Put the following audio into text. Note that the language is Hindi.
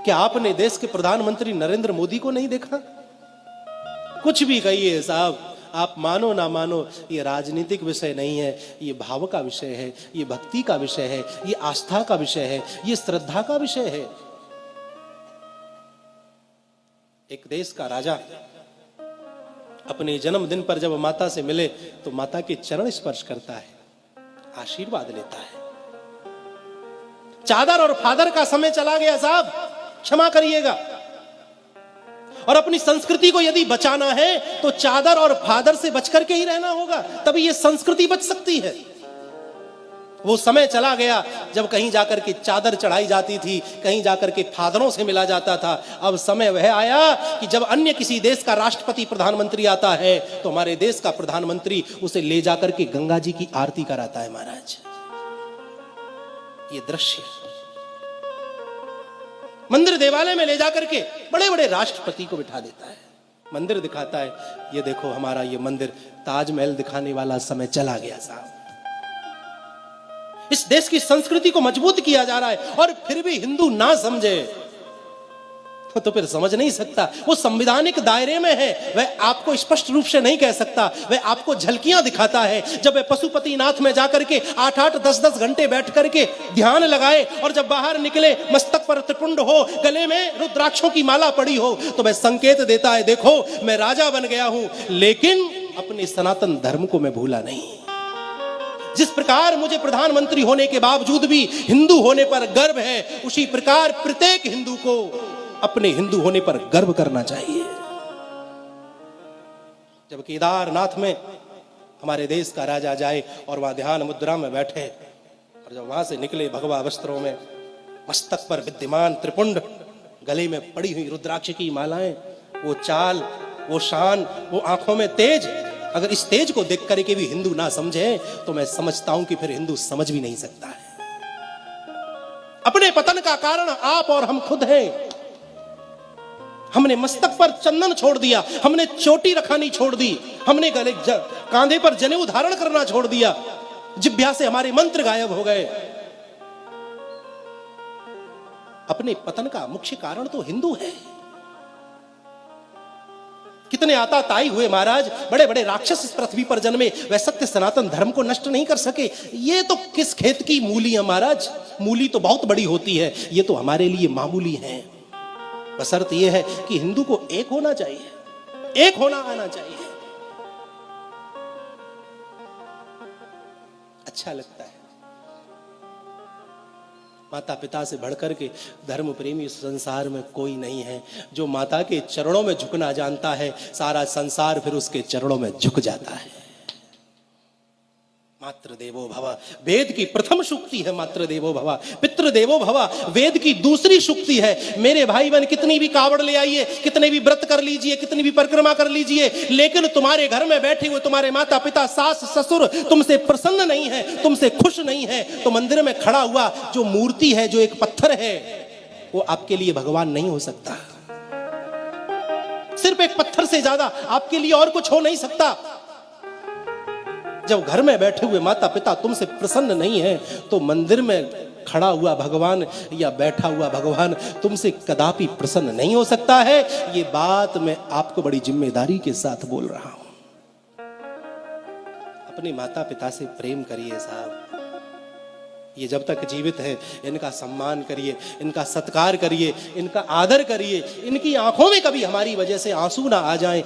क्या आपने देश के प्रधानमंत्री नरेंद्र मोदी को नहीं देखा? कुछ भी कहिए साहब, आप मानो ना मानो, ये राजनीतिक विषय नहीं है, ये भाव का विषय है, ये भक्ति का विषय है, ये आस्था का विषय है, ये श्रद्धा का विषय है। एक देश का राजा अपने जन्मदिन पर जब माता से मिले तो माता के चरण स्पर्श करता है, आशीर्वाद लेता है। चादर और फादर का समय चला गया साहब, क्षमा करिएगा। और अपनी संस्कृति को यदि बचाना है तो चादर और फादर से बचकर के ही रहना होगा, तभी ये संस्कृति बच सकती है। वो समय चला गया जब कहीं जाकर के चादर चढ़ाई जाती थी, कहीं जाकर के फादरों से मिला जाता था। अब समय वह आया कि जब अन्य किसी देश का राष्ट्रपति प्रधानमंत्री आता है तो हमारे देश का प्रधानमंत्री उसे ले जाकर के गंगा जी की आरती कराता है। महाराज, ये दृश्य मंदिर देवालय में ले जाकर के बड़े बड़े राष्ट्रपति को बिठा देता है, मंदिर दिखाता है, ये देखो हमारा ये मंदिर, ताजमहल दिखाने वाला समय चला गया साहब। इस देश की संस्कृति को मजबूत किया जा रहा है और फिर भी हिंदू ना समझे तो फिर समझ नहीं सकता। वो संवैधानिक दायरे में है, वह आपको स्पष्ट रूप से नहीं कह सकता, वह आपको झलकियां दिखाता है। जब वह पशुपतिनाथ में जाकर के 8-8, 10-10 घंटे बैठ करके ध्यान लगाए और जब बाहर निकले मस्तक पर त्रिपुंड हो, गले में रुद्राक्षों की माला पड़ी हो, तो वह संकेत देता है, देखो मैं राजा बन गया हूं लेकिन अपने सनातन धर्म को मैं भूला नहीं। जिस प्रकार मुझे प्रधानमंत्री होने के बावजूद भी हिंदू होने पर गर्व है, उसी प्रकार प्रत्येक हिंदू को अपने हिंदू होने पर गर्व करना चाहिए। जब केदारनाथ में हमारे देश का राजा जाए और वहां ध्यान मुद्रा में बैठे और जब वहां से निकले भगवा वस्त्रों में, मस्तक पर विद्यमान त्रिपुंड, गले में पड़ी हुई रुद्राक्ष की मालाएं, वो चाल, वो शान, वो आंखों में तेज, अगर इस तेज को देख करके भी हिंदू ना समझे तो मैं समझता हूं कि फिर हिंदू समझ भी नहीं सकता है। अपने पतन का कारण आप और हम खुद हैं। हमने मस्तक पर चंदन छोड़ दिया, हमने चोटी रखानी छोड़ दी, हमने गले कांधे पर जनेऊ धारण करना छोड़ दिया, जिह्वा से हमारे मंत्र गायब हो गए। अपने पतन का मुख्य कारण तो हिंदू है। कितने आताताई हुए महाराज, बड़े बड़े राक्षस इस पृथ्वी पर जन्मे, वह सत्य सनातन धर्म को नष्ट नहीं कर सके। ये तो किस खेत की मूली है महाराज, मूली तो बहुत बड़ी होती है, ये तो हमारे लिए मामूली है। बशर्त यह है कि हिंदू को एक होना चाहिए, एक होना आना चाहिए। अच्छा लगता है। माता पिता से बढ़कर के धर्म प्रेमी इस संसार में कोई नहीं है। जो माता के चरणों में झुकना जानता है, सारा संसार फिर उसके चरणों में झुक जाता है। मातृ देवो भव, वेद की प्रथम सूक्ति है मातृ देवो भव। पितृ देवो भव, वेद की दूसरी सूक्ति है। मेरे भाई बहन, कितनी भी कावड़ ले आइए, कितने भी व्रत कर लीजिए, कितनी भी परिक्रमा कर लीजिए, लेकिन तुम्हारे घर में बैठे हुए तुम्हारे माता पिता, सास ससुर तुमसे प्रसन्न नहीं है, तुमसे खुश नहीं है, तो मंदिर में खड़ा हुआ जो मूर्ति है, जो एक पत्थर है, वो आपके लिए भगवान नहीं हो सकता। सिर्फ एक पत्थर से ज्यादा आपके लिए और कुछ हो नहीं सकता। जब घर में बैठे हुए माता पिता तुमसे प्रसन्न नहीं है तो मंदिर में खड़ा हुआ भगवान या बैठा हुआ भगवान तुमसे कदापि प्रसन्न नहीं हो सकता है। ये बात मैं आपको बड़ी जिम्मेदारी के साथ बोल रहा हूं। अपने माता पिता से प्रेम करिए साहब। ये जब तक जीवित है इनका सम्मान करिए, इनका सत्कार करिए, इनका आदर करिए। इनकी आंखों में कभी हमारी वजह से आंसू ना आ जाएं,